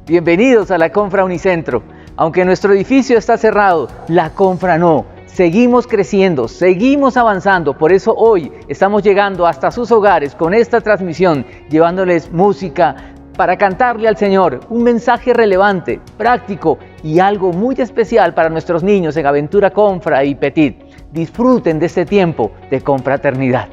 Bienvenidos a la Confra Unicentro. Aunque nuestro edificio está cerrado, la Confra no. Seguimos creciendo, seguimos avanzando. Por eso hoy estamos llegando hasta sus hogares con esta transmisión, llevándoles música para cantarle al Señor, un mensaje relevante, práctico y algo muy especial para nuestros niños en Aventura Confra y Petit. Disfruten de este tiempo de confraternidad.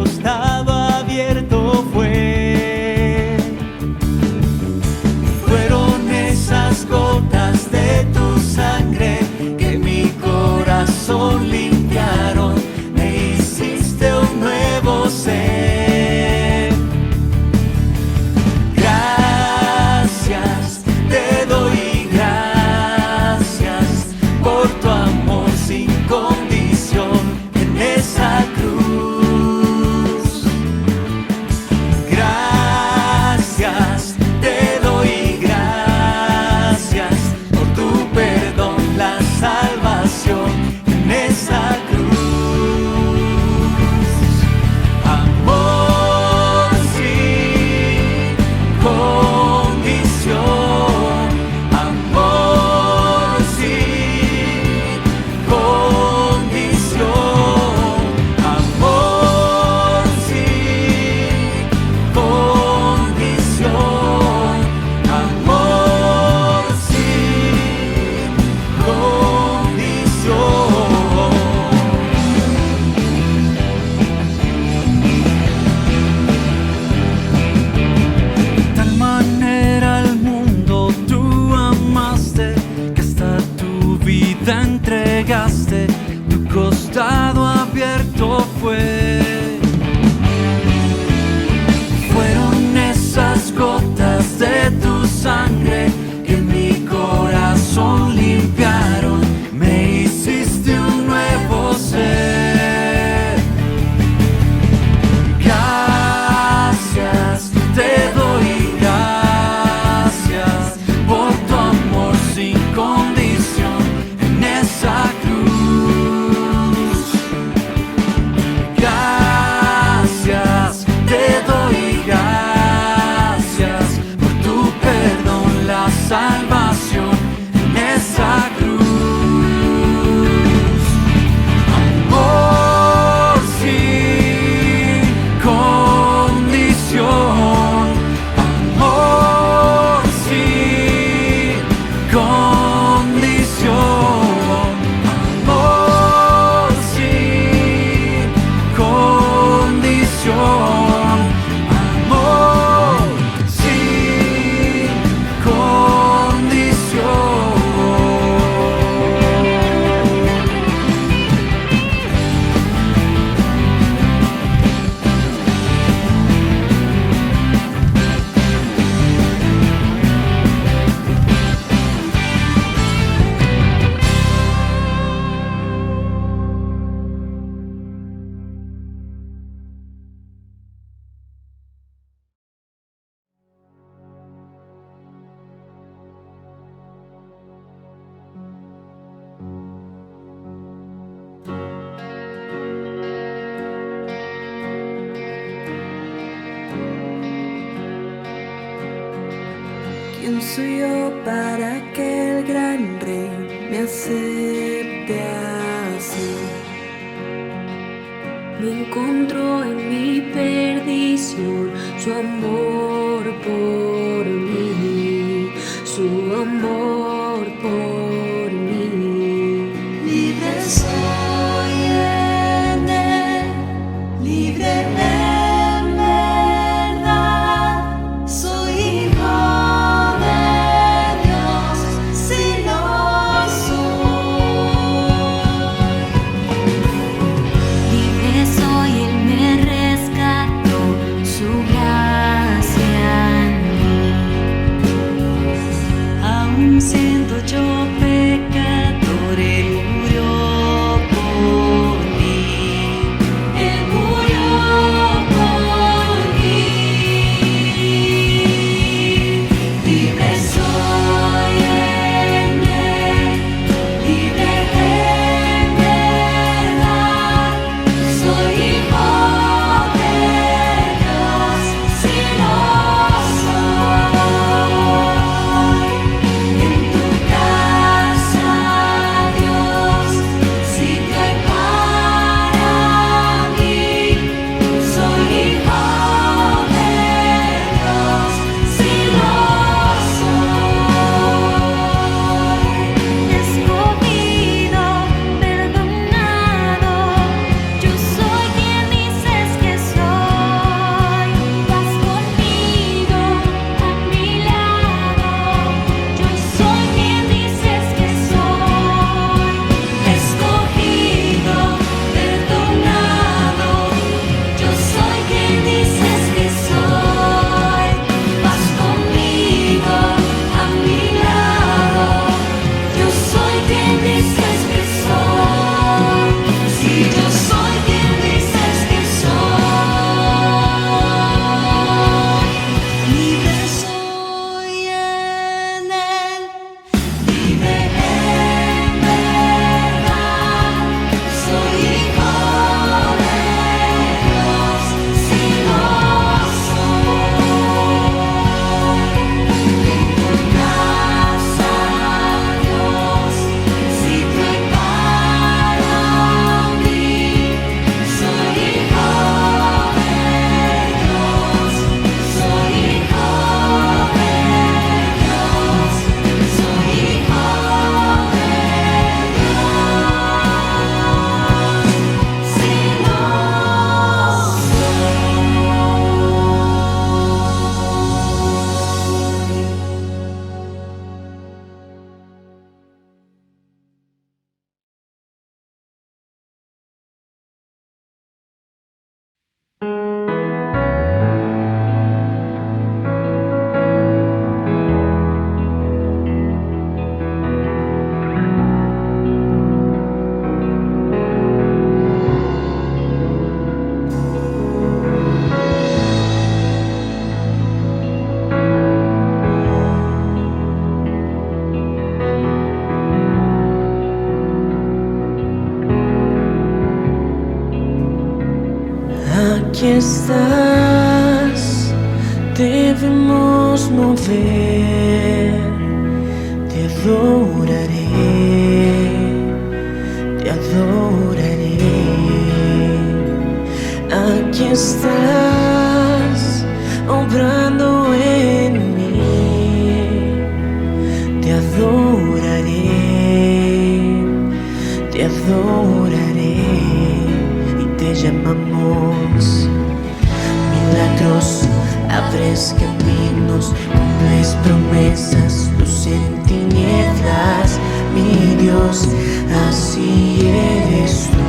costado abierto fue. Fueron esas gotas de tu sangre que mi corazón limpiaron. Me hiciste un nuevo ser. Gracias, te doy gracias por tu amor sin condición en esa cruz. Gracias, te doy gracias por tu perdón, la salvación en esa cruz. Amor sin condición, amor sin condición, amor sin condición, amor sin condición. De tal manera al mundo tú amaste, que hasta tu vida entregaste, tu costado abierto fue. Fueron esas gotas de tu sangre que mi corazón limpiaron. Me hiciste un nuevo ser. Gracias, te doy gracias por tu amor sin condición en esa cruz. Gracias, te doy gracias por tu perdón, la salvación en esa cruz. Amor sin condición, amor sin condición, amor sin condición, amor sin condición. ¿Quién soy yo para que el gran rey me acepte así? Me encontró en mi perdición su amor por mí, su amor por mí. Libre soy en él, libre en verdad, soy hijo de Dios, si lo soy. Libre soy, Él me rescató, su gracia en mí. Aún siendo yo pecador, Él murió por mí. Él murió estás, debemos mover. Te adoraré, te adoraré. Aquí estás, obrando en mí. Te adoraré, te adoraré. Y te llamamos milagroso, abres caminos, cumples promesas, luz en tinieblas, mi Dios, así eres tú.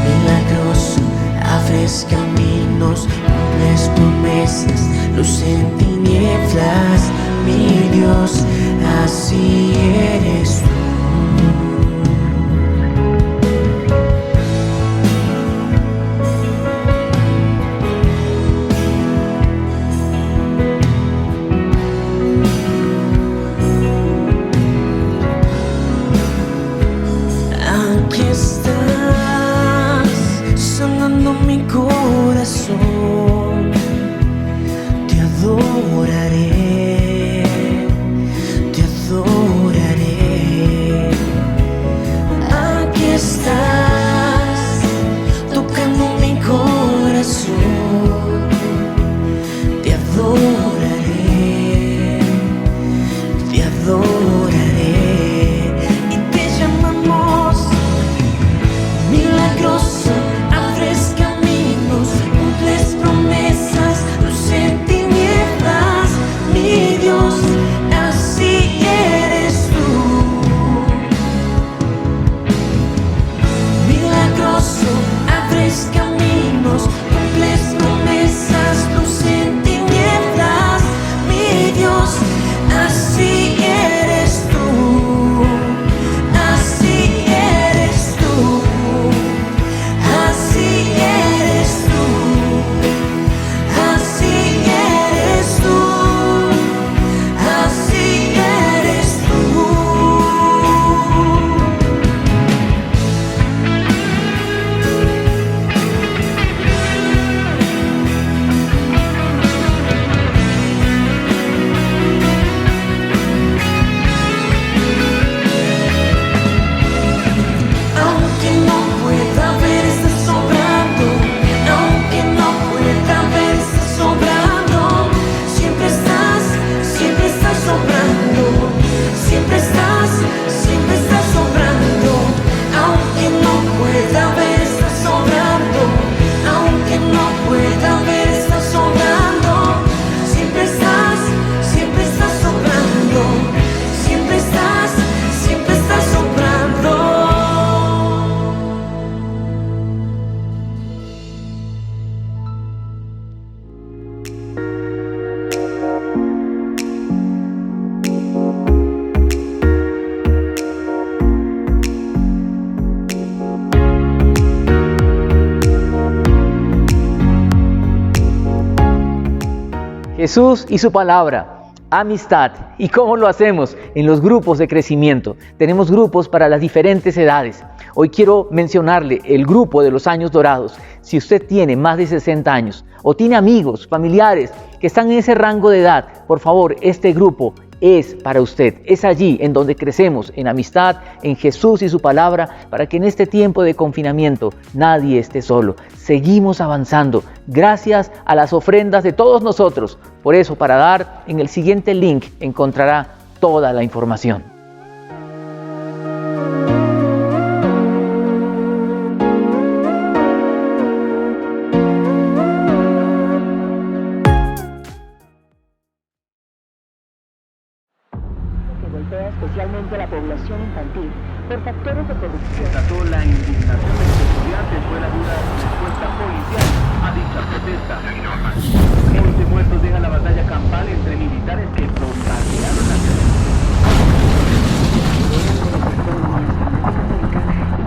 Milagroso, abres caminos, cumples promesas, luz en tinieblas, mi Dios, así eres tú. Aquí estás, sonando mi corazón. Te adoraré, te adoraré. Aquí estás, tocando mi corazón. Te adoraré, te adoraré. Y te llamamos milagroso, abres caminos, cumples promesas, luz en tinieblas, mi Dios, así eres tú. Milagroso, abres caminos, cumples promesas, luz en tinieblas, mi Dios, así eres tú. Así eres tú. Así eres tú, así eres tú, así eres tú. Aunque no pueda ver, estás sobrando. Aunque no pueda ver, estás sobrando. Siempre estás sobrando. Siempre estás sobrando. Aunque no pueda ver, estás sobrando. Aunque no pueda ver, estás sobrando. Siempre estás sobrando. Siempre estás sobrando. Jesús y su palabra, amistad. ¿Y cómo lo hacemos? En los grupos de crecimiento. Tenemos grupos para las diferentes edades. Hoy quiero mencionarle el grupo de los años dorados. Si usted tiene más de 60 años o tiene amigos, familiares que están en ese rango de edad, por favor, este grupo es para usted. Es allí en donde crecemos en amistad, en Jesús y su palabra, para que en este tiempo de confinamiento nadie esté solo. Seguimos avanzando gracias a las ofrendas de todos nosotros. Por eso, para dar, en el siguiente link encontrará toda la información. Que golpea especialmente a la población infantil por factores de corrupción. Desató la indignación de los estudiantes fue la dura respuesta policial a dicha protesta. 11 muertos deja la batalla campal entre militares que bombardearon la ciudad.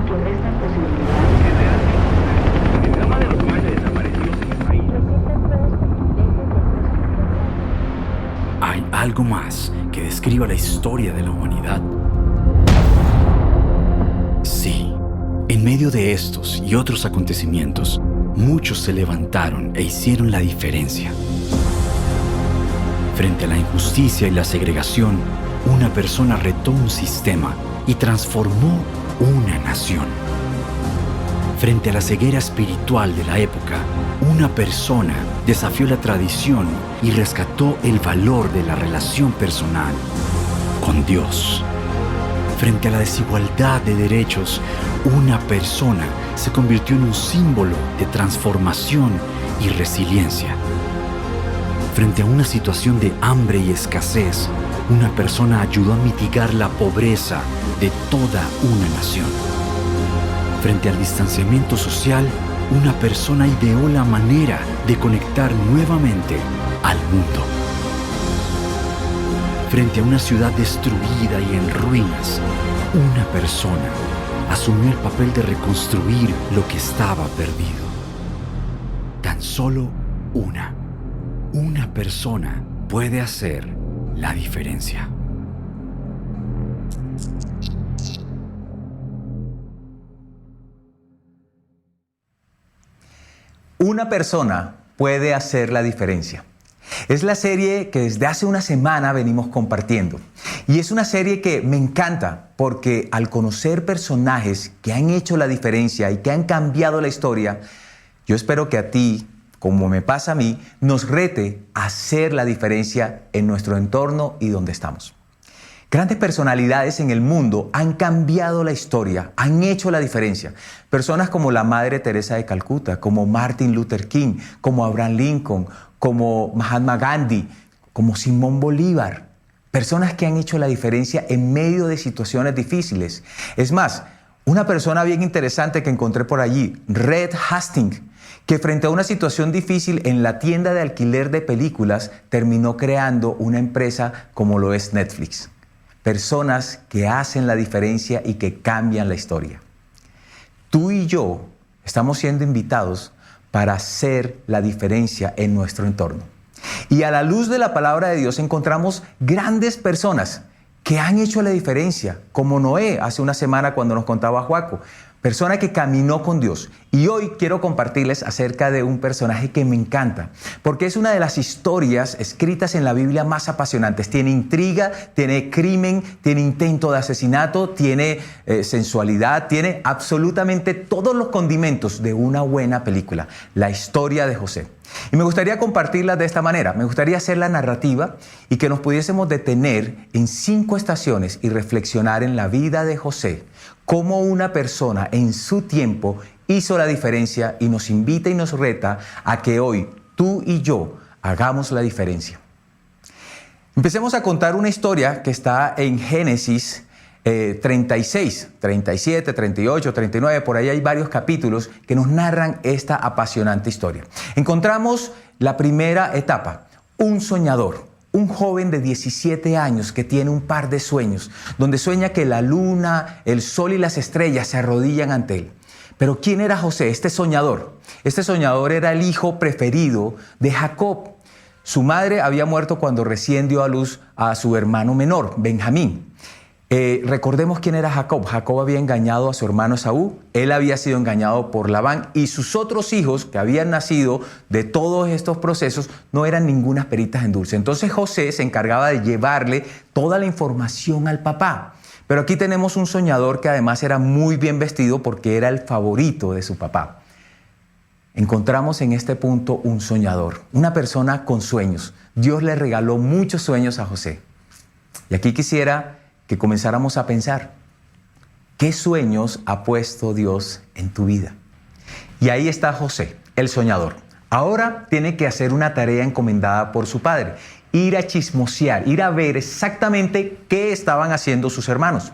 Que restan posibilidades. Que realmente el drama de los más desaparecidos en el país. ¿Hay algo más que describa la historia de la humanidad? Sí, en En medio de estos y otros acontecimientos, muchos se levantaron e hicieron la diferencia. Frente a la injusticia y la segregación, una persona retó un sistema y transformó una nación. Frente a la ceguera espiritual de la época, una persona desafió la tradición y rescató el valor de la relación personal con Dios. Frente a la desigualdad de derechos, una persona se convirtió en un símbolo de transformación y resiliencia. Frente a una situación de hambre y escasez, una persona ayudó a mitigar la pobreza de toda una nación. Frente al distanciamiento social, una persona ideó la manera de conectar nuevamente al mundo. Frente a una ciudad destruida y en ruinas, una persona asumió el papel de reconstruir lo que estaba perdido. Tan solo una persona puede hacer la diferencia. Una persona puede hacer la diferencia. Es la serie que desde hace una semana venimos compartiendo. Y es una serie que me encanta porque al conocer personajes que han hecho la diferencia y que han cambiado la historia, yo espero que a ti, como me pasa a mí, nos rete a hacer la diferencia en nuestro entorno y donde estamos. Grandes personalidades en el mundo han cambiado la historia, han hecho la diferencia. Personas como la Madre Teresa de Calcuta, como Martin Luther King, como Abraham Lincoln, como Mahatma Gandhi, como Simón Bolívar. Personas que han hecho la diferencia en medio de situaciones difíciles. Es más, una persona bien interesante que encontré por allí, Reed Hastings, que frente a una situación difícil en la tienda de alquiler de películas, terminó creando una empresa como lo es Netflix. Personas que hacen la diferencia y que cambian la historia. Tú y yo estamos siendo invitados para hacer la diferencia en nuestro entorno. Y a la luz de la palabra de Dios encontramos grandes personas que han hecho la diferencia, como Noé hace una semana cuando nos contaba Juaco. Persona que caminó con Dios. Y hoy quiero compartirles acerca de un personaje que me encanta, porque es una de las historias escritas en la Biblia más apasionantes. Tiene intriga, tiene crimen, tiene intento de asesinato, tiene sensualidad, tiene absolutamente todos los condimentos de una buena película. La historia de José. Y me gustaría compartirla de esta manera. Me gustaría hacer la narrativa y que nos pudiésemos detener en 5 estaciones y reflexionar en la vida de José. Cómo una persona en su tiempo hizo la diferencia y nos invita y nos reta a que hoy tú y yo hagamos la diferencia. Empecemos a contar una historia que está en Génesis 36, 37, 38, 39, por ahí hay varios capítulos que nos narran esta apasionante historia. Encontramos la primera etapa, un soñador. Un joven de 17 años que tiene un par de sueños, donde sueña que la luna, el sol y las estrellas se arrodillan ante él. Pero ¿quién era José, este soñador? Este soñador era el hijo preferido de Jacob. Su madre había muerto cuando recién dio a luz a su hermano menor, Benjamín. Recordemos quién era Jacob. Jacob había engañado a su hermano Esaú, él había sido engañado por Labán y sus otros hijos que habían nacido de todos estos procesos no eran ningunas peritas en dulce. Entonces José se encargaba de llevarle toda la información al papá. Pero aquí tenemos un soñador que además era muy bien vestido porque era el favorito de su papá. Encontramos en este punto un soñador, una persona con sueños. Dios le regaló muchos sueños a José. Y aquí quisiera que comenzáramos a pensar, ¿qué sueños ha puesto Dios en tu vida? Y ahí está José, el soñador. Ahora tiene que hacer una tarea encomendada por su padre, ir a chismosear, ir a ver exactamente qué estaban haciendo sus hermanos.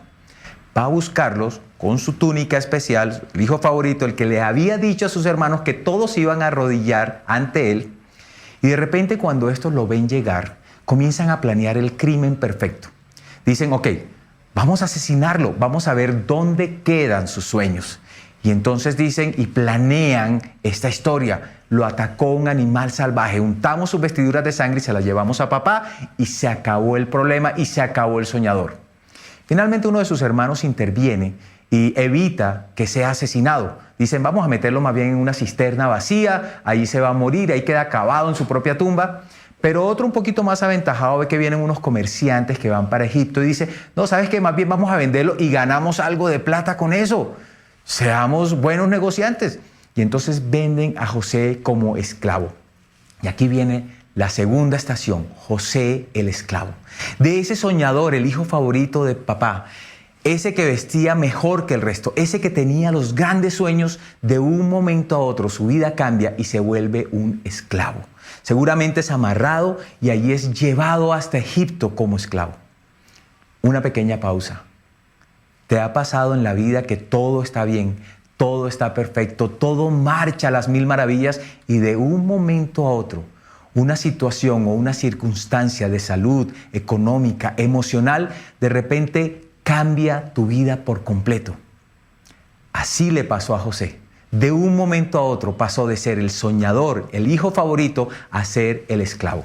Va a buscarlos con su túnica especial, el hijo favorito, el que le había dicho a sus hermanos que todos iban a arrodillar ante él. Y de repente cuando estos lo ven llegar, comienzan a planear el crimen perfecto. Dicen, ok, vamos a asesinarlo, vamos a ver dónde quedan sus sueños. Y entonces dicen y planean esta historia. Lo atacó un animal salvaje, untamos sus vestiduras de sangre y se las llevamos a papá y se acabó el problema y se acabó el soñador. Finalmente uno de sus hermanos interviene y evita que sea asesinado. Dicen, vamos a meterlo más bien en una cisterna vacía, ahí se va a morir, ahí queda acabado en su propia tumba. Pero otro un poquito más aventajado ve que vienen unos comerciantes que van para Egipto y dice, no, ¿sabes qué? Más bien vamos a venderlo y ganamos algo de plata con eso. Seamos buenos negociantes. Y entonces venden a José como esclavo. Y aquí viene la segunda estación, José el esclavo. De ese soñador, el hijo favorito de papá, ese que vestía mejor que el resto, ese que tenía los grandes sueños, de un momento a otro su vida cambia y se vuelve un esclavo. Seguramente es amarrado y allí es llevado hasta Egipto como esclavo. Una pequeña pausa. ¿Te ha pasado en la vida que todo está bien, todo está perfecto, todo marcha a las mil maravillas y de un momento a otro una situación o una circunstancia de salud, económica, emocional, de repente cambia tu vida por completo? Así le pasó a José. De un momento a otro pasó de ser el soñador, el hijo favorito, a ser el esclavo.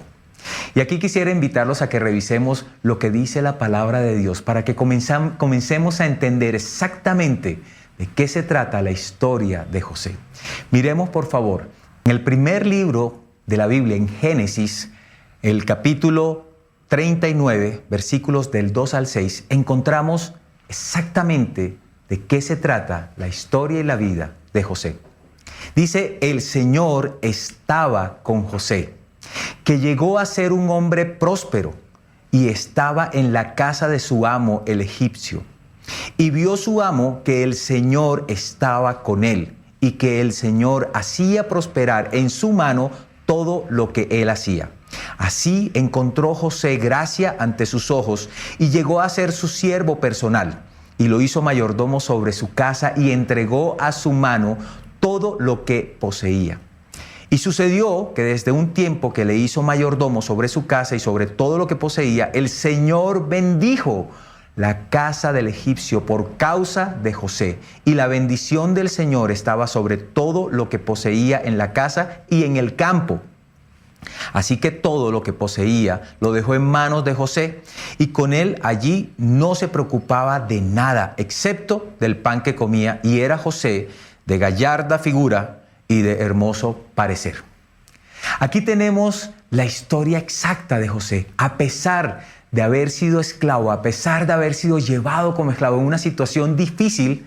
Y aquí quisiera invitarlos a que revisemos lo que dice la palabra de Dios para que comencemos a entender exactamente de qué se trata la historia de José. Miremos por favor, en el primer libro de la Biblia, en Génesis, el capítulo 39, versículos del 2 al 6, encontramos exactamente de qué se trata la historia y la vida de José. Dice, el Señor estaba con José, que llegó a ser un hombre próspero y estaba en la casa de su amo el egipcio. Y vio su amo que el Señor estaba con él y que el Señor hacía prosperar en su mano todo lo que él hacía. Así encontró José gracia ante sus ojos y llegó a ser su siervo personal. Y lo hizo mayordomo sobre su casa y entregó a su mano todo lo que poseía. Y sucedió que desde un tiempo que le hizo mayordomo sobre su casa y sobre todo lo que poseía, el Señor bendijo la casa del egipcio por causa de José. Y la bendición del Señor estaba sobre todo lo que poseía en la casa y en el campo. Así que todo lo que poseía lo dejó en manos de José y con él allí no se preocupaba de nada excepto del pan que comía, y era José de gallarda figura y de hermoso parecer. Aquí tenemos la historia exacta de José. A pesar de haber sido esclavo, a pesar de haber sido llevado como esclavo en una situación difícil,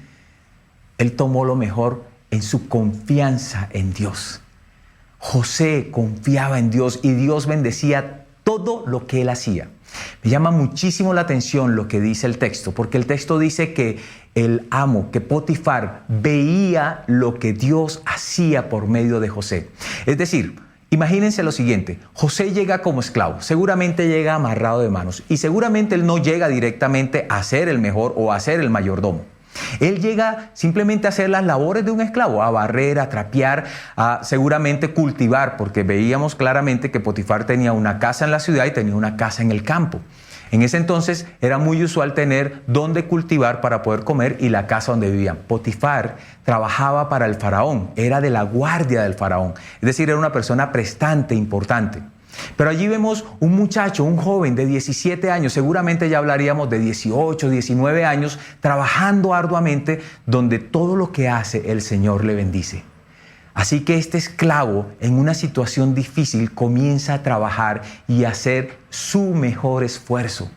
él tomó lo mejor en su confianza en Dios. José confiaba en Dios y Dios bendecía todo lo que él hacía. Me llama muchísimo la atención lo que dice el texto, porque el texto dice que el amo, que Potifar, veía lo que Dios hacía por medio de José. Es decir, imagínense lo siguiente, José llega como esclavo, seguramente llega amarrado de manos y seguramente él no llega directamente a ser el mejor o a ser el mayordomo. Él llega simplemente a hacer las labores de un esclavo, a barrer, a trapear, a seguramente cultivar, porque veíamos claramente que Potifar tenía una casa en la ciudad y tenía una casa en el campo. En ese entonces era muy usual tener donde cultivar para poder comer y la casa donde vivían. Potifar trabajaba para el faraón, era de la guardia del faraón, es decir, era una persona prestante, importante. Pero allí vemos un muchacho, un joven de 17 años, seguramente ya hablaríamos de 18, 19 años, trabajando arduamente, donde todo lo que hace el Señor le bendice. Así que este esclavo, en una situación difícil, comienza a trabajar y a hacer su mejor esfuerzo.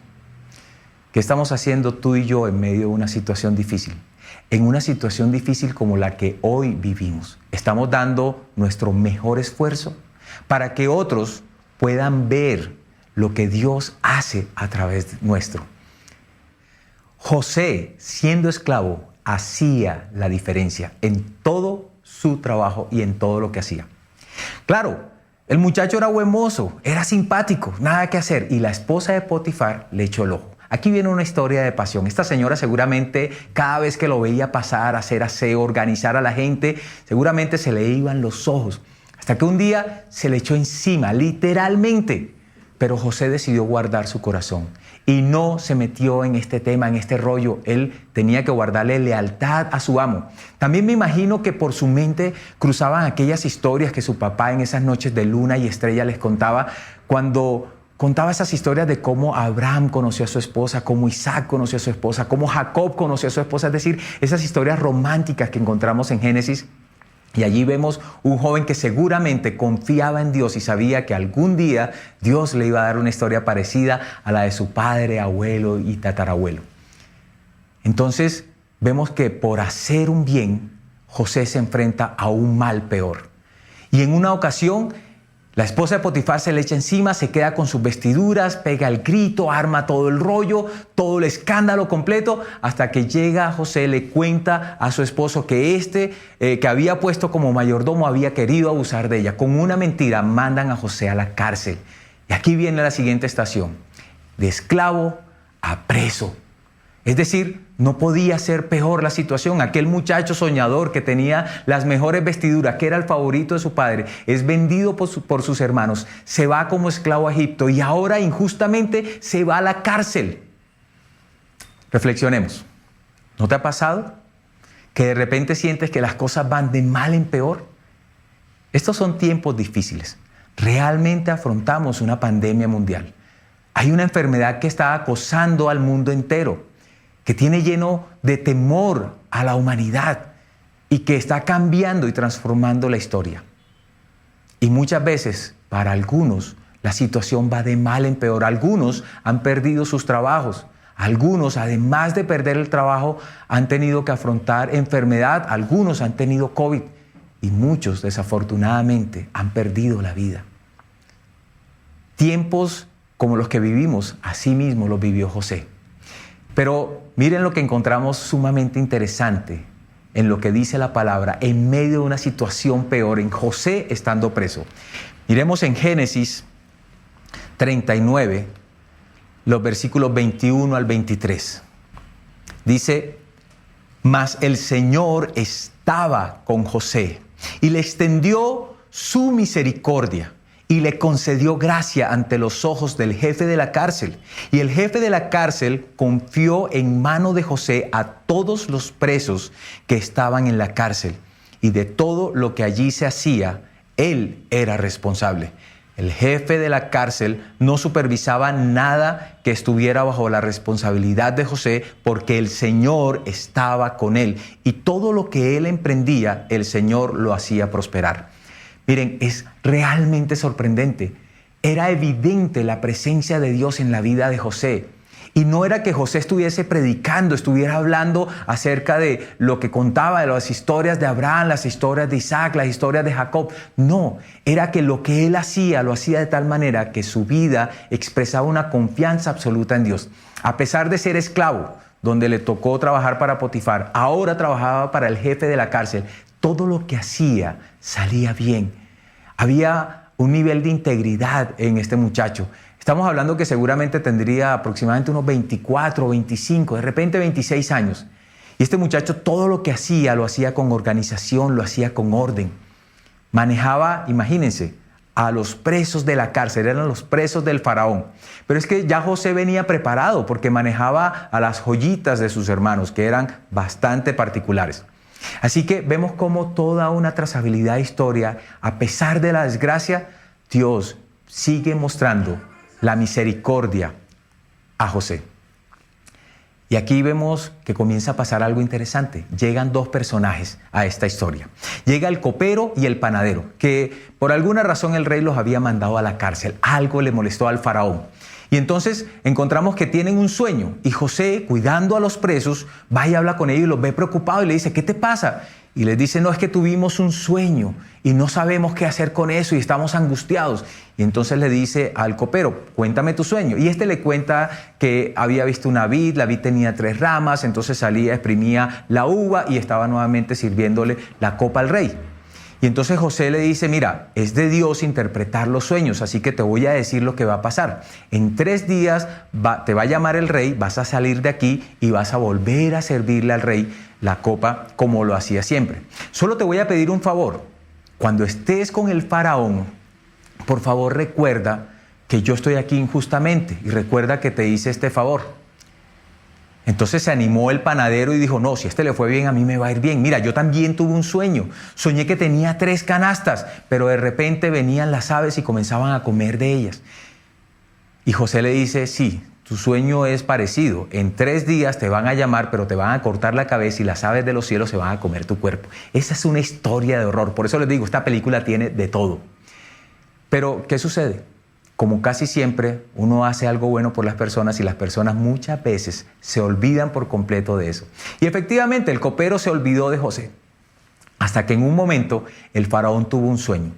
¿Qué estamos haciendo tú y yo en medio de una situación difícil? En una situación difícil como la que hoy vivimos, estamos dando nuestro mejor esfuerzo para que otros puedan ver lo que Dios hace a través nuestro. José, siendo esclavo, hacía la diferencia en todo su trabajo y en todo lo que hacía. Claro, el muchacho era buen mozo, era simpático, nada que hacer, y la esposa de Potifar le echó el ojo. Aquí viene una historia de pasión. Esta señora seguramente cada vez que lo veía pasar, hacer aseo, organizar a la gente, seguramente se le iban los ojos. Hasta que un día se le echó encima, literalmente. Pero José decidió guardar su corazón y no se metió en este tema, en este rollo. Él tenía que guardarle lealtad a su amo. También me imagino que por su mente cruzaban aquellas historias que su papá en esas noches de luna y estrella les contaba cuando contaba esas historias de cómo Abraham conoció a su esposa, cómo Isaac conoció a su esposa, cómo Jacob conoció a su esposa, es decir, esas historias románticas que encontramos en Génesis. Y allí vemos un joven que seguramente confiaba en Dios y sabía que algún día Dios le iba a dar una historia parecida a la de su padre, abuelo y tatarabuelo. Entonces vemos que por hacer un bien, José se enfrenta a un mal peor. Y en una ocasión, la esposa de Potifar se le echa encima, se queda con sus vestiduras, pega el grito, arma todo el rollo, todo el escándalo completo, hasta que llega José, le cuenta a su esposo que que había puesto como mayordomo había querido abusar de ella. Con una mentira mandan a José a la cárcel. Y aquí viene la siguiente estación: de esclavo a preso. Es decir, no podía ser peor la situación. Aquel muchacho soñador que tenía las mejores vestiduras, que era el favorito de su padre, es vendido por sus hermanos, se va como esclavo a Egipto y ahora injustamente se va a la cárcel. Reflexionemos. ¿No te ha pasado que de repente sientes que las cosas van de mal en peor? Estos son tiempos difíciles. Realmente afrontamos una pandemia mundial. Hay una enfermedad que está acosando al mundo entero, que tiene lleno de temor a la humanidad y que está cambiando y transformando la historia. Y muchas veces, para algunos, la situación va de mal en peor. Algunos han perdido sus trabajos. Algunos, además de perder el trabajo, han tenido que afrontar enfermedad. Algunos han tenido COVID. Y muchos, desafortunadamente, han perdido la vida. Tiempos como los que vivimos, así mismo los vivió José. Pero miren lo que encontramos sumamente interesante en lo que dice la palabra en medio de una situación peor, en José estando preso. Miremos en Génesis 39, los versículos 21 al 23. Dice: mas el Señor estaba con José y le extendió su misericordia y le concedió gracia ante los ojos del jefe de la cárcel. Y el jefe de la cárcel confió en mano de José a todos los presos que estaban en la cárcel. Y de todo lo que allí se hacía, él era responsable. El jefe de la cárcel no supervisaba nada que estuviera bajo la responsabilidad de José, porque el Señor estaba con él. Y todo lo que él emprendía, el Señor lo hacía prosperar. Miren, es realmente sorprendente. Era evidente la presencia de Dios en la vida de José. Y no era que José estuviese predicando, estuviera hablando acerca de lo que contaba, de las historias de Abraham, las historias de Isaac, las historias de Jacob. No, era que lo que él hacía, lo hacía de tal manera que su vida expresaba una confianza absoluta en Dios. A pesar de ser esclavo, donde le tocó trabajar para Potifar, ahora trabajaba para el jefe de la cárcel. Todo lo que hacía salía bien. Había un nivel de integridad en este muchacho. Estamos hablando que seguramente tendría aproximadamente unos 24 o 25, de repente 26 años. Y este muchacho todo lo que hacía, lo hacía con organización, lo hacía con orden. Manejaba, imagínense, a los presos de la cárcel, eran los presos del faraón. Pero es que ya José venía preparado porque manejaba a las joyitas de sus hermanos, que eran bastante particulares. Así que vemos cómo toda una trazabilidad de historia, a pesar de la desgracia, Dios sigue mostrando la misericordia a José. Y aquí vemos que comienza a pasar algo interesante. Llegan dos personajes a esta historia. Llega el copero y el panadero, que por alguna razón el rey los había mandado a la cárcel. Algo le molestó al faraón. Y entonces encontramos que tienen un sueño y José, cuidando a los presos, va y habla con ellos y los ve preocupados y le dice: ¿qué te pasa? Y les dice: no, es que tuvimos un sueño y no sabemos qué hacer con eso y estamos angustiados. Y entonces le dice al copero: cuéntame tu sueño. Y este le cuenta que había visto una vid, la vid tenía 3 ramas, entonces salía, exprimía la uva y estaba nuevamente sirviéndole la copa al rey. Y entonces José le dice: mira, es de Dios interpretar los sueños, así que te voy a decir lo que va a pasar. En 3 días te va a llamar el rey, vas a salir de aquí y vas a volver a servirle al rey la copa como lo hacía siempre. Solo te voy a pedir un favor. Cuando estés con el faraón, por favor recuerda que yo estoy aquí injustamente y recuerda que te hice este favor. Entonces se animó el panadero y dijo: no, si a este le fue bien, a mí me va a ir bien. Mira, yo también tuve un sueño. Soñé que tenía 3 canastas, pero de repente venían las aves y comenzaban a comer de ellas. Y José le dice, sí, tu sueño es parecido. En 3 días te van a llamar, pero te van a cortar la cabeza y las aves de los cielos se van a comer tu cuerpo. Esa es una historia de horror. Por eso les digo, esta película tiene de todo. Pero, ¿qué sucede? Como casi siempre, uno hace algo bueno por las personas y las personas muchas veces se olvidan por completo de eso. Y efectivamente, el copero se olvidó de José. Hasta que en un momento el faraón tuvo un sueño.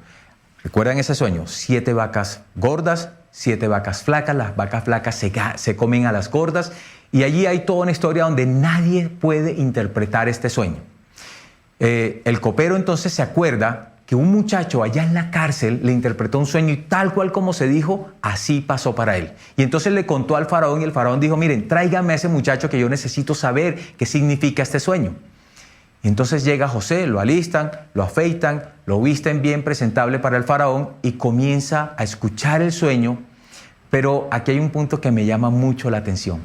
¿Recuerdan ese sueño? 7 vacas gordas, 7 vacas flacas. Las vacas flacas se comen a las gordas. Y allí hay toda una historia donde nadie puede interpretar este sueño. El copero entonces se acuerda que un muchacho allá en la cárcel le interpretó un sueño y tal cual como se dijo, así pasó para él. Y entonces le contó al faraón y el faraón dijo, miren, tráigame a ese muchacho que yo necesito saber qué significa este sueño. Y entonces llega José, lo alistan, lo afeitan, lo visten bien presentable para el faraón y comienza a escuchar el sueño. Pero aquí hay un punto que me llama mucho la atención.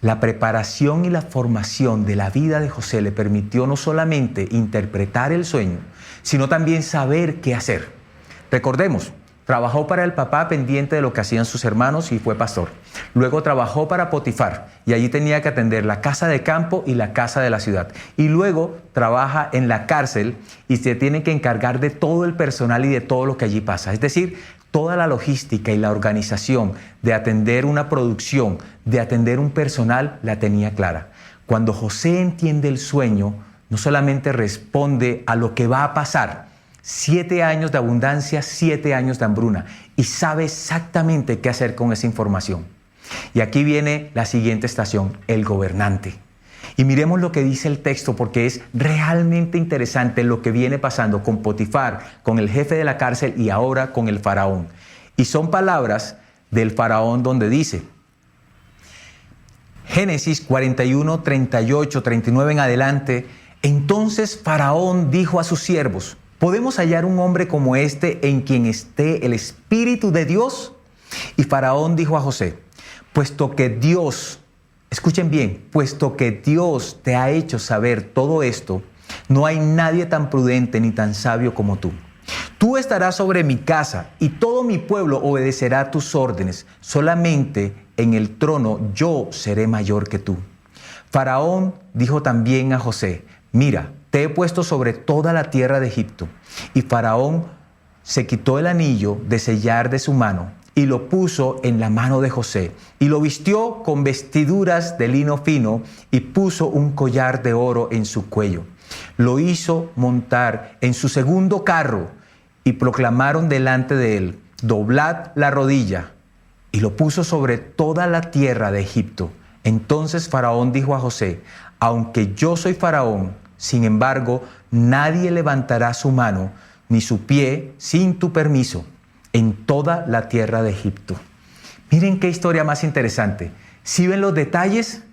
La preparación y la formación de la vida de José le permitió no solamente interpretar el sueño, sino también saber qué hacer. Recordemos, trabajó para el papá pendiente de lo que hacían sus hermanos y fue pastor. Luego trabajó para Potifar y allí tenía que atender la casa de campo y la casa de la ciudad. Y luego trabaja en la cárcel y se tiene que encargar de todo el personal y de todo lo que allí pasa. Es decir, toda la logística y la organización de atender una producción, de atender un personal, la tenía clara. Cuando José entiende el sueño, no solamente responde a lo que va a pasar, 7 años de abundancia, 7 años de hambruna, y sabe exactamente qué hacer con esa información. Y aquí viene la siguiente estación, el gobernante. Y miremos lo que dice el texto porque es realmente interesante lo que viene pasando con Potifar, con el jefe de la cárcel y ahora con el faraón. Y son palabras del faraón donde dice, Génesis 41, 38, 39 en adelante, entonces Faraón dijo a sus siervos, ¿podemos hallar un hombre como este en quien esté el Espíritu de Dios? Y Faraón dijo a José, puesto que Dios, escuchen bien, puesto que Dios te ha hecho saber todo esto, no hay nadie tan prudente ni tan sabio como tú. Tú estarás sobre mi casa y todo mi pueblo obedecerá tus órdenes. Solamente en el trono yo seré mayor que tú. Faraón dijo también a José, mira, te he puesto sobre toda la tierra de Egipto. Y Faraón se quitó el anillo de sellar de su mano y lo puso en la mano de José. Y lo vistió con vestiduras de lino fino y puso un collar de oro en su cuello. Lo hizo montar en su segundo carro y proclamaron delante de él, doblad la rodilla. Y lo puso sobre toda la tierra de Egipto. Entonces Faraón dijo a José, aunque yo soy Faraón, sin embargo, nadie levantará su mano ni su pie sin tu permiso en toda la tierra de Egipto. Miren qué historia más interesante. ¿Sí ven los detalles?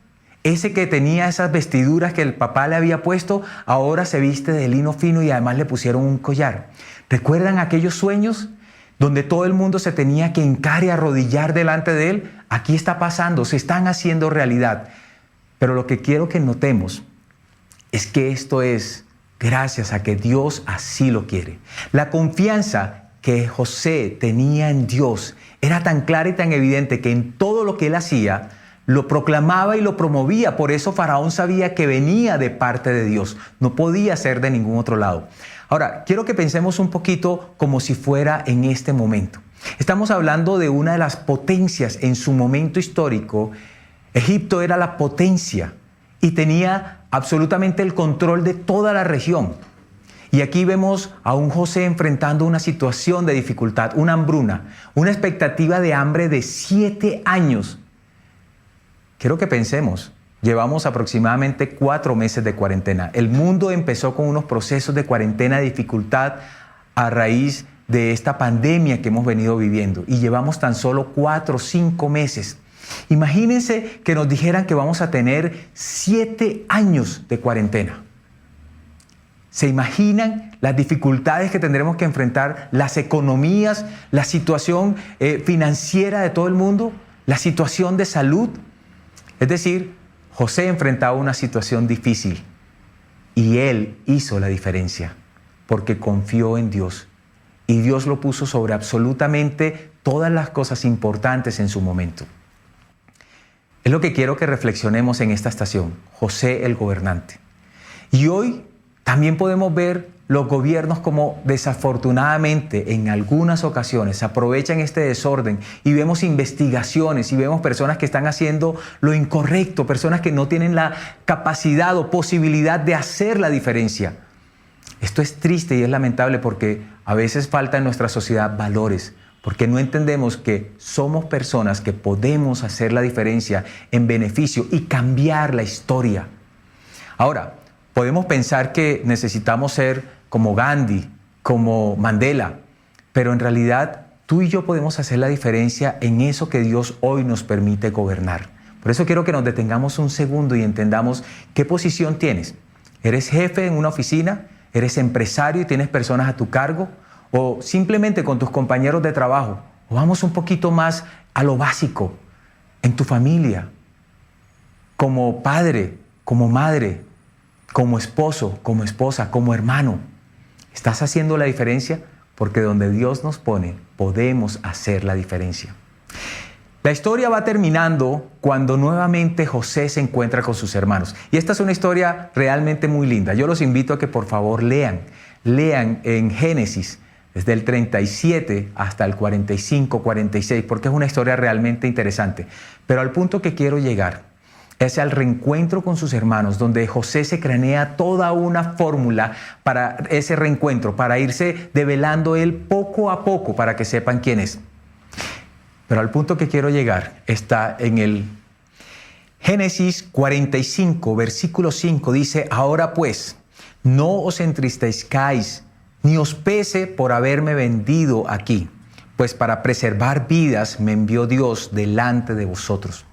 Ese que tenía esas vestiduras que el papá le había puesto, ahora se viste de lino fino y además le pusieron un collar. ¿Recuerdan aquellos sueños donde todo el mundo se tenía que hincar y arrodillar delante de él? Aquí está pasando, se están haciendo realidad. Pero lo que quiero que notemos es que esto es gracias a que Dios así lo quiere. La confianza que José tenía en Dios era tan clara y tan evidente que en todo lo que él hacía, lo proclamaba y lo promovía. Por eso Faraón sabía que venía de parte de Dios. No podía ser de ningún otro lado. Ahora, quiero que pensemos un poquito como si fuera en este momento. Estamos hablando de una de las potencias en su momento histórico. Egipto era la potencia y tenía absolutamente el control de toda la región. Y aquí vemos a un José enfrentando una situación de dificultad, una hambruna, una expectativa de hambre de 7 años. Quiero que pensemos, llevamos aproximadamente 4 meses de cuarentena. El mundo empezó con unos procesos de cuarentena de dificultad a raíz de esta pandemia que hemos venido viviendo y llevamos tan solo 4 o 5 meses. Imagínense que nos dijeran que vamos a tener 7 años de cuarentena. ¿Se imaginan las dificultades que tendremos que enfrentar, las economías, la situación financiera de todo el mundo, la situación de salud? Es decir, José enfrentaba una situación difícil y él hizo la diferencia porque confió en Dios y Dios lo puso sobre absolutamente todas las cosas importantes en su momento. Es lo que quiero que reflexionemos en esta estación, José el gobernante. Y hoy también podemos ver los gobiernos como desafortunadamente en algunas ocasiones aprovechan este desorden y vemos investigaciones y vemos personas que están haciendo lo incorrecto, personas que no tienen la capacidad o posibilidad de hacer la diferencia. Esto es triste y es lamentable porque a veces falta en nuestra sociedad valores, porque no entendemos que somos personas que podemos hacer la diferencia en beneficio y cambiar la historia. Ahora, podemos pensar que necesitamos ser como Gandhi, como Mandela, pero en realidad tú y yo podemos hacer la diferencia en eso que Dios hoy nos permite gobernar. Por eso quiero que nos detengamos un segundo y entendamos qué posición tienes. ¿Eres jefe en una oficina? ¿Eres empresario y tienes personas a tu cargo? ¿O simplemente con tus compañeros de trabajo? ¿O vamos un poquito más a lo básico? En tu familia, como padre, como madre, como esposo, como esposa, como hermano. ¿Estás haciendo la diferencia? Porque donde Dios nos pone, podemos hacer la diferencia. La historia va terminando cuando nuevamente José se encuentra con sus hermanos. Y esta es una historia realmente muy linda. Yo los invito a que por favor lean en Génesis, desde el 37 hasta el 45, 46, porque es una historia realmente interesante. Pero al punto que quiero llegar es al reencuentro con sus hermanos, donde José se cranea toda una fórmula para ese reencuentro, para irse develando él poco a poco para que sepan quién es. Pero al punto que quiero llegar está en el Génesis 45, versículo 5, dice: ahora pues, no os entristezcáis, ni os pese por haberme vendido aquí, pues para preservar vidas me envió Dios delante de vosotros.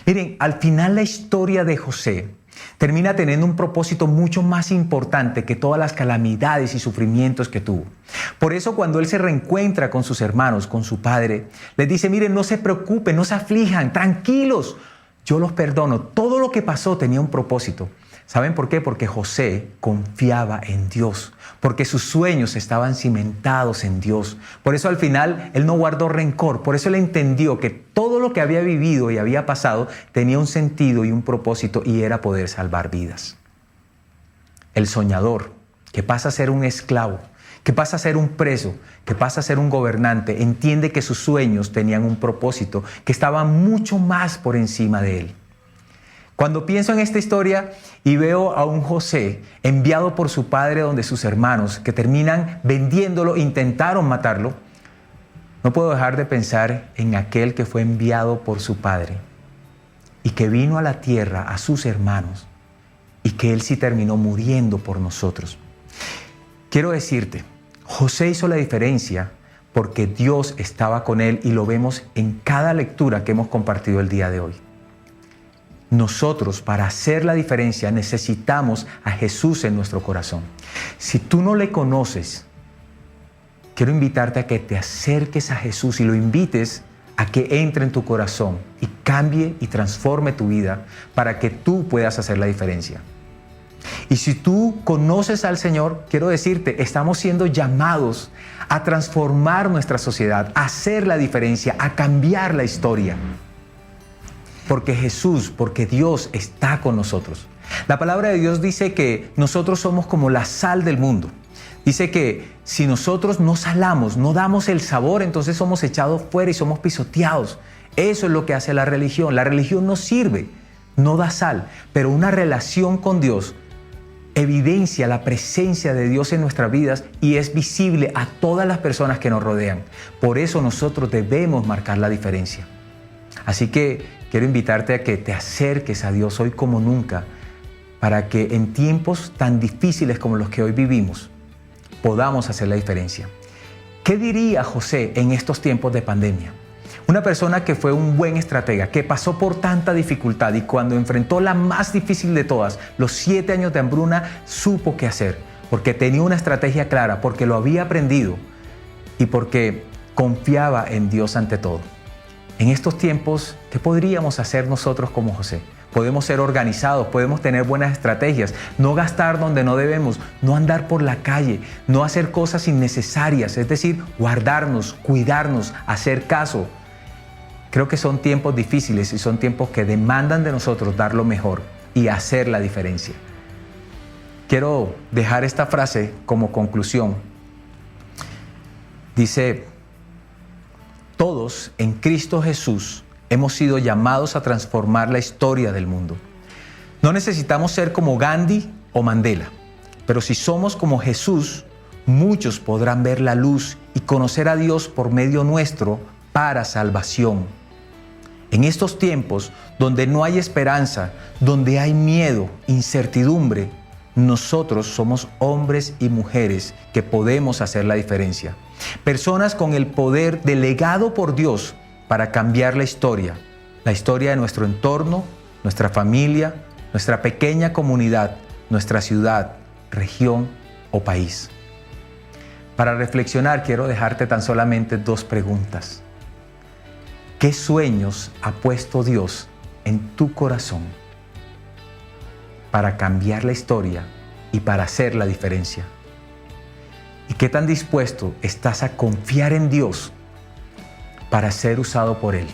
Miren, al final la historia de José termina teniendo un propósito mucho más importante que todas las calamidades y sufrimientos que tuvo. Por eso cuando él se reencuentra con sus hermanos, con su padre, les dice: miren, no se preocupen, no se aflijan, tranquilos, yo los perdono. Todo lo que pasó tenía un propósito. ¿Saben por qué? Porque José confiaba en Dios, porque sus sueños estaban cimentados en Dios. Por eso al final él no guardó rencor, por eso él entendió que todo lo que había vivido y había pasado tenía un sentido y un propósito, y era poder salvar vidas. El soñador, que pasa a ser un esclavo, que pasa a ser un preso, que pasa a ser un gobernante, entiende que sus sueños tenían un propósito, que estaba mucho más por encima de él. Cuando pienso en esta historia y veo a un José enviado por su padre donde sus hermanos, que terminan vendiéndolo, intentaron matarlo, no puedo dejar de pensar en aquel que fue enviado por su padre y que vino a la tierra a sus hermanos y que él sí terminó muriendo por nosotros. Quiero decirte, José hizo la diferencia porque Dios estaba con él, y lo vemos en cada lectura que hemos compartido el día de hoy. Nosotros, para hacer la diferencia, necesitamos a Jesús en nuestro corazón. Si tú no le conoces, quiero invitarte a que te acerques a Jesús y lo invites a que entre en tu corazón y cambie y transforme tu vida para que tú puedas hacer la diferencia. Y si tú conoces al Señor, quiero decirte, estamos siendo llamados a transformar nuestra sociedad, a hacer la diferencia, a cambiar la historia. Porque Jesús, porque Dios está con nosotros. La palabra de Dios dice que nosotros somos como la sal del mundo. Dice que si nosotros no salamos, no damos el sabor, entonces somos echados fuera y somos pisoteados. Eso es lo que hace la religión. La religión no sirve, no da sal, pero una relación con Dios evidencia la presencia de Dios en nuestras vidas y es visible a todas las personas que nos rodean. Por eso nosotros debemos marcar la diferencia. Así que quiero invitarte a que te acerques a Dios hoy como nunca, para que en tiempos tan difíciles como los que hoy vivimos, podamos hacer la diferencia. ¿Qué diría José en estos tiempos de pandemia? Una persona que fue un buen estratega, que pasó por tanta dificultad y cuando enfrentó la más difícil de todas, los 7 años de hambruna, supo qué hacer, porque tenía una estrategia clara, porque lo había aprendido y porque confiaba en Dios ante todo. En estos tiempos, ¿qué podríamos hacer nosotros como José? podemos ser organizados, podemos tener buenas estrategias, no gastar donde no debemos, no andar por la calle, no hacer cosas innecesarias, es decir, guardarnos, cuidarnos, hacer caso. Creo que son tiempos difíciles y son tiempos que demandan de nosotros dar lo mejor y hacer la diferencia. Quiero dejar esta frase como conclusión. Dice: todos en Cristo Jesús hemos sido llamados a transformar la historia del mundo. No necesitamos ser como Gandhi o Mandela, pero si somos como Jesús, muchos podrán ver la luz y conocer a Dios por medio nuestro para salvación. En estos tiempos donde no hay esperanza, donde hay miedo, incertidumbre, nosotros somos hombres y mujeres que podemos hacer la diferencia. Personas con el poder delegado por Dios para cambiar la historia de nuestro entorno, nuestra familia, nuestra pequeña comunidad, nuestra ciudad, región o país. Para reflexionar, quiero dejarte tan solamente 2 preguntas. ¿Qué sueños ha puesto Dios en tu corazón para cambiar la historia y para hacer la diferencia? ¿Y qué tan dispuesto estás a confiar en Dios para ser usado por Él?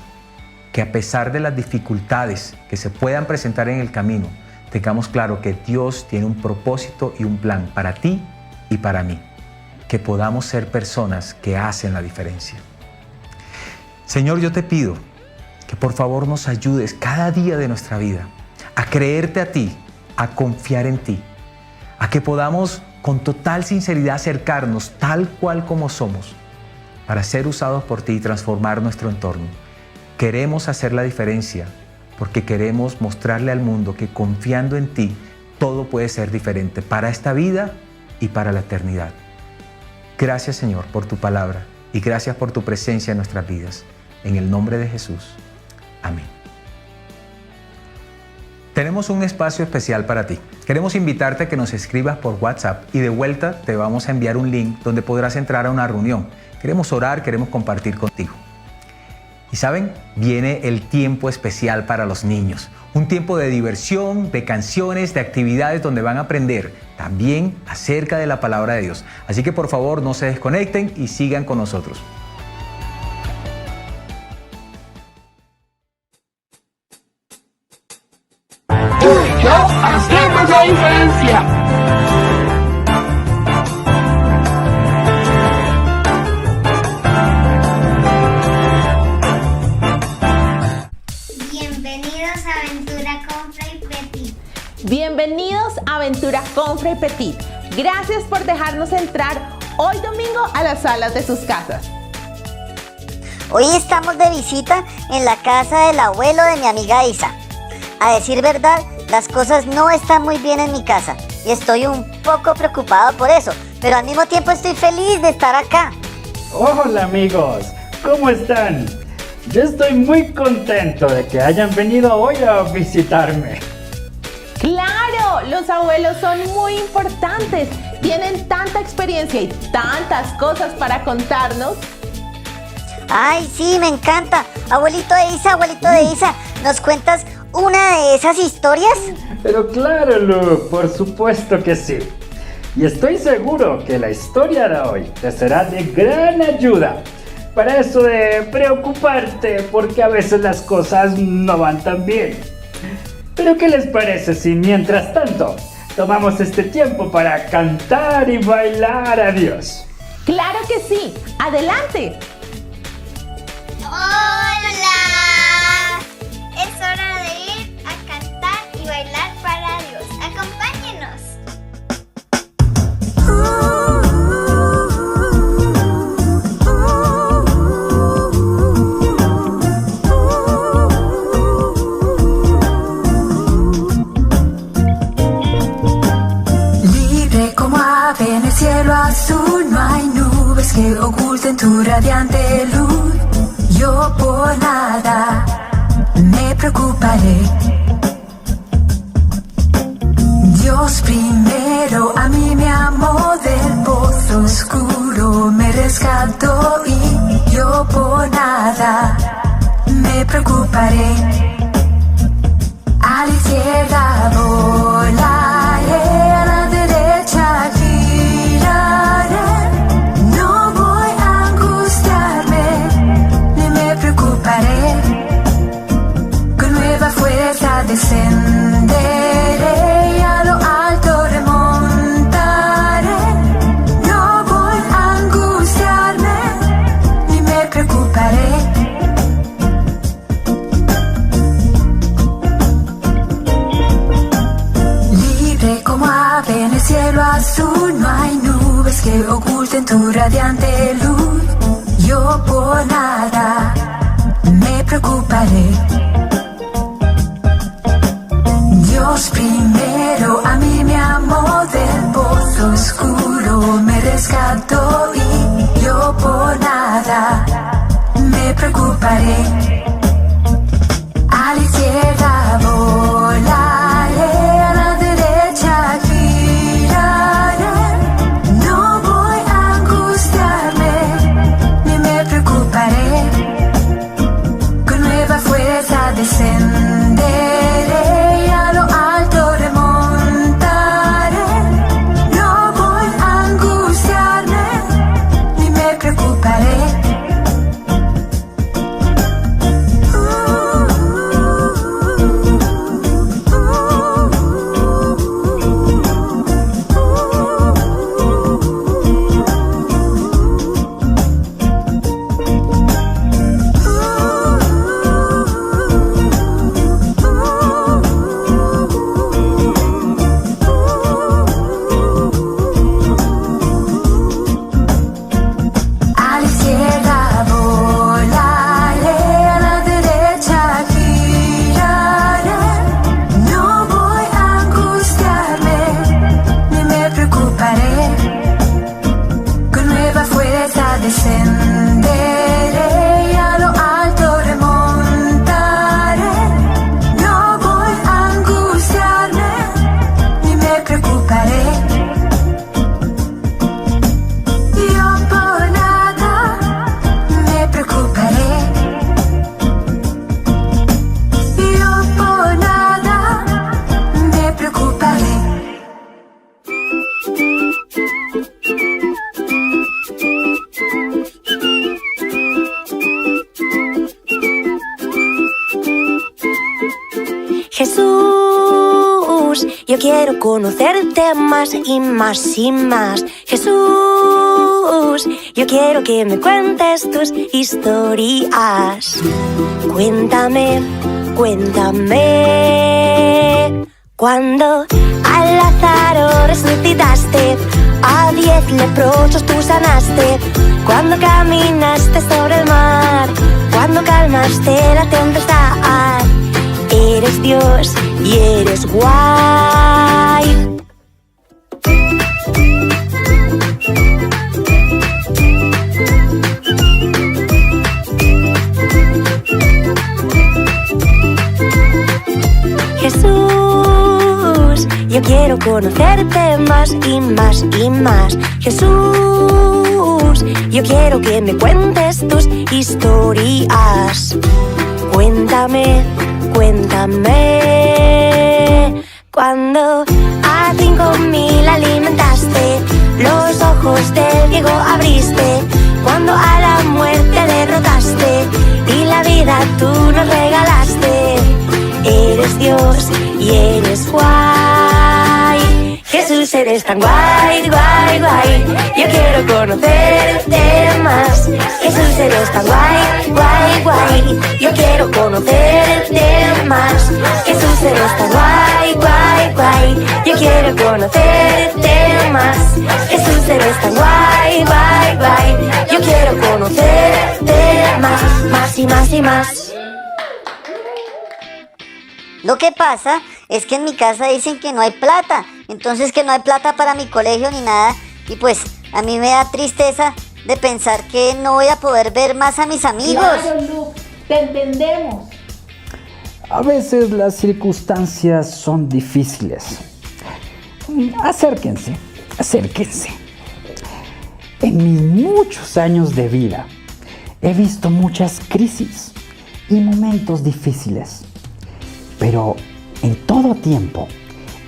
Que a pesar de las dificultades que se puedan presentar en el camino, tengamos claro que Dios tiene un propósito y un plan para ti y para mí. Que podamos ser personas que hacen la diferencia. Señor, yo te pido que por favor nos ayudes cada día de nuestra vida a creerte a ti, a confiar en ti, a que podamos con total sinceridad acercarnos tal cual como somos para ser usados por ti y transformar nuestro entorno. Queremos hacer la diferencia porque queremos mostrarle al mundo que confiando en ti todo puede ser diferente para esta vida y para la eternidad. Gracias, Señor, por tu palabra y gracias por tu presencia en nuestras vidas. En el nombre de Jesús. Amén. Tenemos un espacio especial para ti. Queremos invitarte a que nos escribas por WhatsApp y de vuelta te vamos a enviar un link donde podrás entrar a una reunión. Queremos orar, queremos compartir contigo. Y saben, viene el tiempo especial para los niños. Un tiempo de diversión, de canciones, de actividades donde van a aprender también acerca de la palabra de Dios. Así que por favor no se desconecten y sigan con nosotros. Hacemos la diferencia. Bienvenidos a Aventura con Fray Petit. Bienvenidos a Aventura con Fray Petit. Gracias por dejarnos entrar hoy domingo a las salas de sus casas. Hoy estamos de visita en la casa del abuelo de mi amiga Isa. A decir verdad, las cosas no están muy bien en mi casa y estoy un poco preocupado por eso, pero al mismo tiempo estoy feliz de estar acá. Hola amigos, ¿cómo están? Yo estoy muy contento de que hayan venido hoy a visitarme. ¡Claro! Los abuelos son muy importantes. Tienen tanta experiencia y tantas cosas para contarnos. Ay, sí, me encanta. Abuelito de Isa, ¿nos cuentas una de esas historias? Pero claro, Lu, por supuesto que sí. Y estoy seguro que la historia de hoy te será de gran ayuda para eso de preocuparte porque a veces las cosas no van tan bien. Pero ¿qué les parece si mientras tanto tomamos este tiempo para cantar y bailar a Dios? ¡Claro que sí! ¡Adelante! ¡Hola! Es hora de ir a cantar y bailar para Dios. ¡Acompáñenos! Libre como ave en el cielo azul, no hay nubes que oculten tu radiante luz. Yo por nada me preocuparé. Dios primero a mí me amó, del pozo oscuro me rescató y yo por nada me preocuparé. Al izquierda volaré, a la derecha giraré. No voy a angustiarme, ni me preocuparé. Con nueva fuerza descenderé y a lo alto remontaré. No voy a angustiarme, ni me preocuparé. Libre como ave en el cielo azul, no hay nubes que oculten tu radiante luz. Yo por nada me preocuparé. Dios primero a mí me amó, del pozo oscuro me rescató y yo por nada me preocuparé. A la izquierda volaré, a la derecha giraré. No voy a angustiarme, ni me preocuparé. Con nueva fuerza descenderé y a lo alto remontaré. No voy a angustiarme, ni me preocuparé. A la izquierda volaré, a la derecha giraré. No voy a angustiarme, ni me preocuparé. Con nueva fuerza descenderé y a lo alto remontaré. No voy a angustiarme, ni me preocuparé. Yo por nada me preocuparé. Yo por nada me preocuparé. Jesús, yo quiero conocerte más y más y más. Jesús, yo quiero que me cuentes tus historias. Cuéntame, cuéntame. Cuando a Lázaro resucitaste, a 10 leprosos tú sanaste. Cuando caminaste sobre el mar, cuando calmaste la tempestad. Eres Dios y eres guay. Jesús, yo quiero conocerte más y más y más. Jesús, yo quiero que me cuentes tus historias. Cuéntame, cuéntame. Cuando a 5.000 alimentaste, los ojos del ciego abriste. Cuando a la muerte derrotaste y la vida tú nos regalaste. Eres Dios y eres guay. Jesús, eres tan guay, guay, guay. Yo quiero conocerte más. Jesús, eres tan guay, guay, guay. Yo quiero conocerte más. Jesús, eres tan guay, guay, guay. Yo quiero conocerte más. Jesús, eres tan guay, guay, guay. Yo quiero conocerte más, más y más y más. Lo que pasa es que en mi casa dicen que no hay plata, entonces que no hay plata para mi colegio ni nada, y pues a mí me da tristeza de pensar que no voy a poder ver más a mis amigos. Claro, Luke, te entendemos. A veces las circunstancias son difíciles. Acérquense, acérquense. En mis muchos años de vida he visto muchas crisis y momentos difíciles. Pero en todo tiempo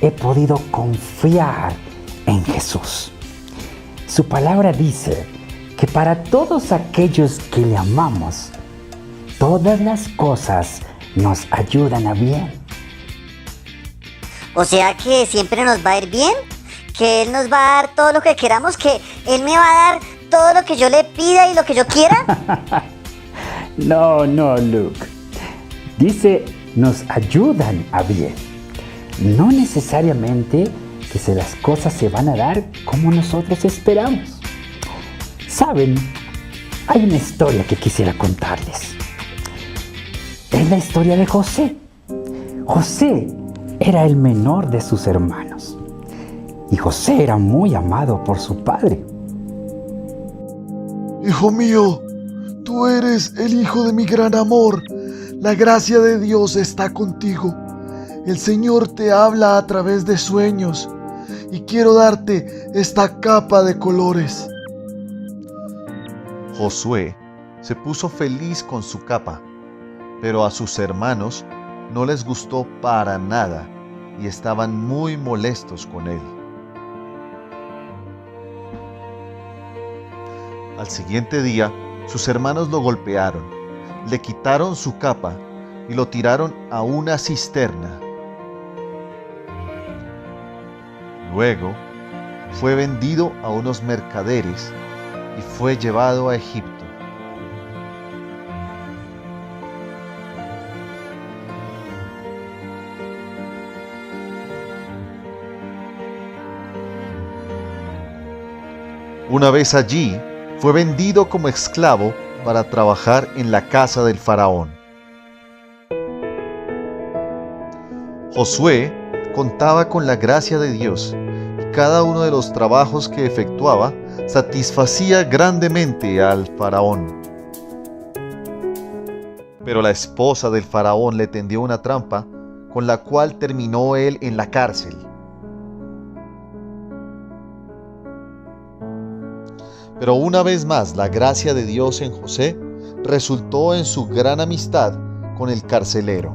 he podido confiar en Jesús. Su palabra dice que para todos aquellos que le amamos, todas las cosas nos ayudan a bien. O sea que siempre nos va a ir bien, que Él nos va a dar todo lo que queramos, que Él me va a dar todo lo que yo le pida y lo que yo quiera. No, Luke. Dice, nos ayudan a bien. No necesariamente que las cosas se van a dar como nosotros esperamos. ¿Saben? Hay una historia que quisiera contarles. Es la historia de José. José era el menor de sus hermanos. Y José era muy amado por su padre. Hijo mío, tú eres el hijo de mi gran amor. La gracia de Dios está contigo. El Señor te habla a través de sueños y quiero darte esta capa de colores. Josué se puso feliz con su capa, pero a sus hermanos no les gustó para nada y estaban muy molestos con él. Al siguiente día, sus hermanos lo golpearon, le quitaron su capa y lo tiraron a una cisterna. Luego, fue vendido a unos mercaderes y fue llevado a Egipto. Una vez allí, fue vendido como esclavo para trabajar en la casa del faraón. Josué contaba con la gracia de Dios y cada uno de los trabajos que efectuaba satisfacía grandemente al faraón. Pero la esposa del faraón le tendió una trampa con la cual terminó él en la cárcel. Pero una vez más, la gracia de Dios en José resultó en su gran amistad con el carcelero.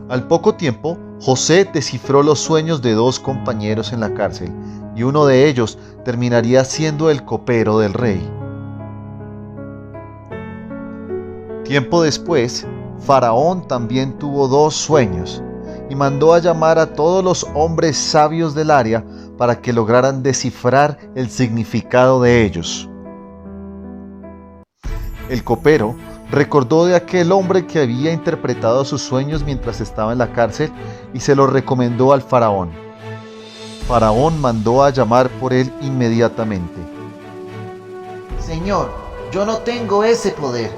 Al poco tiempo, José descifró los sueños de dos compañeros en la cárcel y uno de ellos terminaría siendo el copero del rey. Tiempo después, Faraón también tuvo dos sueños y mandó a llamar a todos los hombres sabios del área para que lograran descifrar el significado de ellos. El copero recordó de aquel hombre que había interpretado sus sueños mientras estaba en la cárcel y se lo recomendó al faraón. Faraón mandó a llamar por él inmediatamente. Señor, yo no tengo ese poder,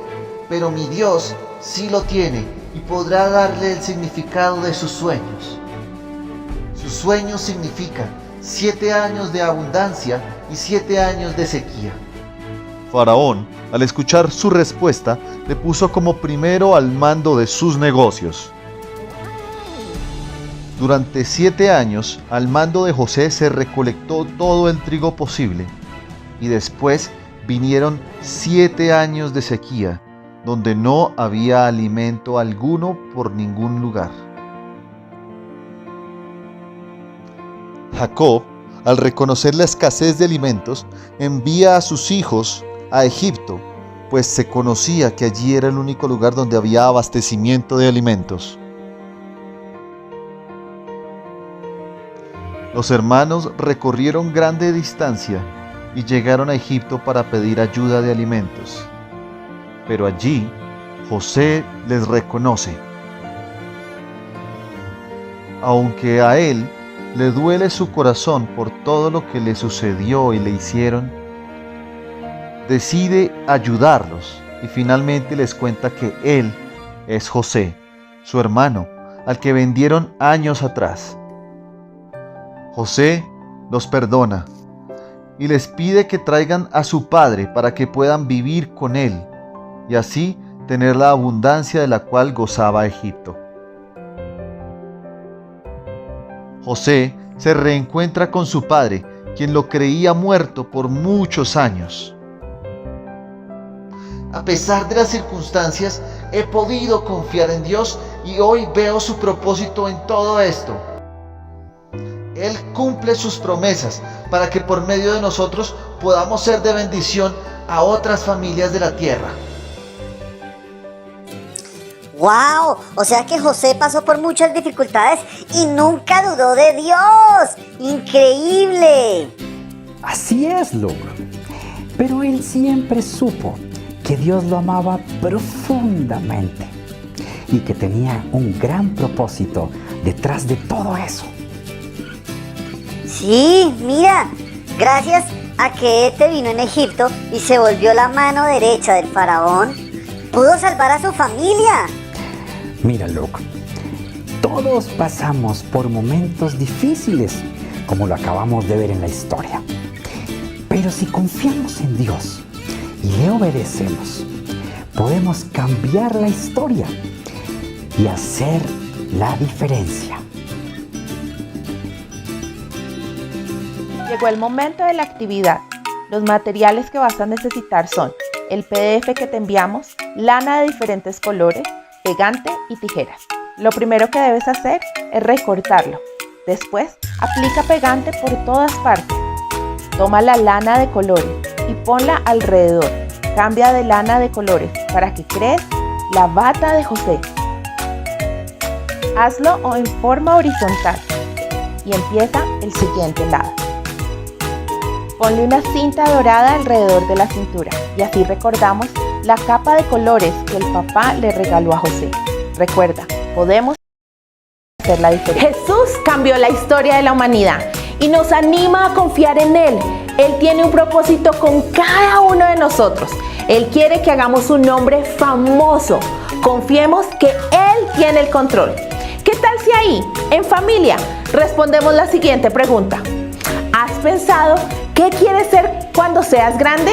pero mi Dios sí lo tiene y podrá darle el significado de sus sueños. Sus sueños significan 7 años de abundancia y 7 años de sequía. Faraón, al escuchar su respuesta, le puso como primero al mando de sus negocios. Durante 7 años, al mando de José se recolectó todo el trigo posible, y después vinieron 7 años de sequía, donde no había alimento alguno por ningún lugar. Jacob, al reconocer la escasez de alimentos, envía a sus hijos a Egipto, pues se conocía que allí era el único lugar donde había abastecimiento de alimentos. Los hermanos recorrieron grande distancia y llegaron a Egipto para pedir ayuda de alimentos. Pero allí José les reconoce. Aunque a él le duele su corazón por todo lo que le sucedió y le hicieron, decide ayudarlos y finalmente les cuenta que él es José, su hermano, al que vendieron años atrás. José los perdona y les pide que traigan a su padre para que puedan vivir con él y así tener la abundancia de la cual gozaba Egipto. José se reencuentra con su padre, quien lo creía muerto por muchos años. A pesar de las circunstancias, he podido confiar en Dios y hoy veo su propósito en todo esto. Él cumple sus promesas para que por medio de nosotros podamos ser de bendición a otras familias de la tierra. ¡Wow! O sea que José pasó por muchas dificultades y nunca dudó de Dios. ¡Increíble! Así es, Luke. Pero él siempre supo que Dios lo amaba profundamente y que tenía un gran propósito detrás de todo eso. Sí, mira, gracias a que este vino en Egipto y se volvió la mano derecha del faraón, pudo salvar a su familia. Mira, Luke, todos pasamos por momentos difíciles, como lo acabamos de ver en la historia. Pero si confiamos en Dios y le obedecemos, podemos cambiar la historia y hacer la diferencia. Llegó el momento de la actividad. Los materiales que vas a necesitar son el PDF que te enviamos, lana de diferentes colores, pegante y tijeras. Lo primero que debes hacer es recortarlo. Después, aplica pegante por todas partes. Toma la lana de colores y ponla alrededor. Cambia de lana de colores para que crees la bata de José. Hazlo en forma horizontal y empieza el siguiente lado. Ponle una cinta dorada alrededor de la cintura y así recordamos la capa de colores que el papá le regaló a José. Recuerda, podemos hacer la diferencia. Jesús cambió la historia de la humanidad y nos anima a confiar en Él. Él tiene un propósito con cada uno de nosotros. Él quiere que hagamos un nombre famoso. Confiemos que Él tiene el control. ¿Qué tal si ahí, en familia, respondemos la siguiente pregunta? ¿Has pensado qué quieres ser cuando seas grande?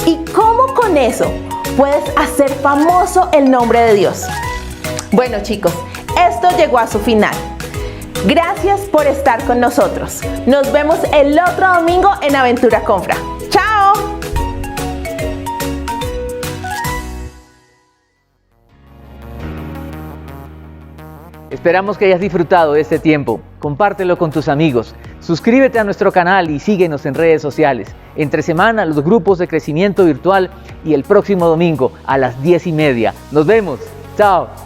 ¿Y cómo con eso puedes hacer famoso el nombre de Dios? Bueno, chicos, esto llegó a su final. Gracias por estar con nosotros. Nos vemos el otro domingo en Aventura Confra. ¡Chao! Esperamos que hayas disfrutado de este tiempo. Compártelo con tus amigos. Suscríbete a nuestro canal y síguenos en redes sociales. Entre semana, los grupos de crecimiento virtual y el próximo domingo a las 10:30. Nos vemos. ¡Chao!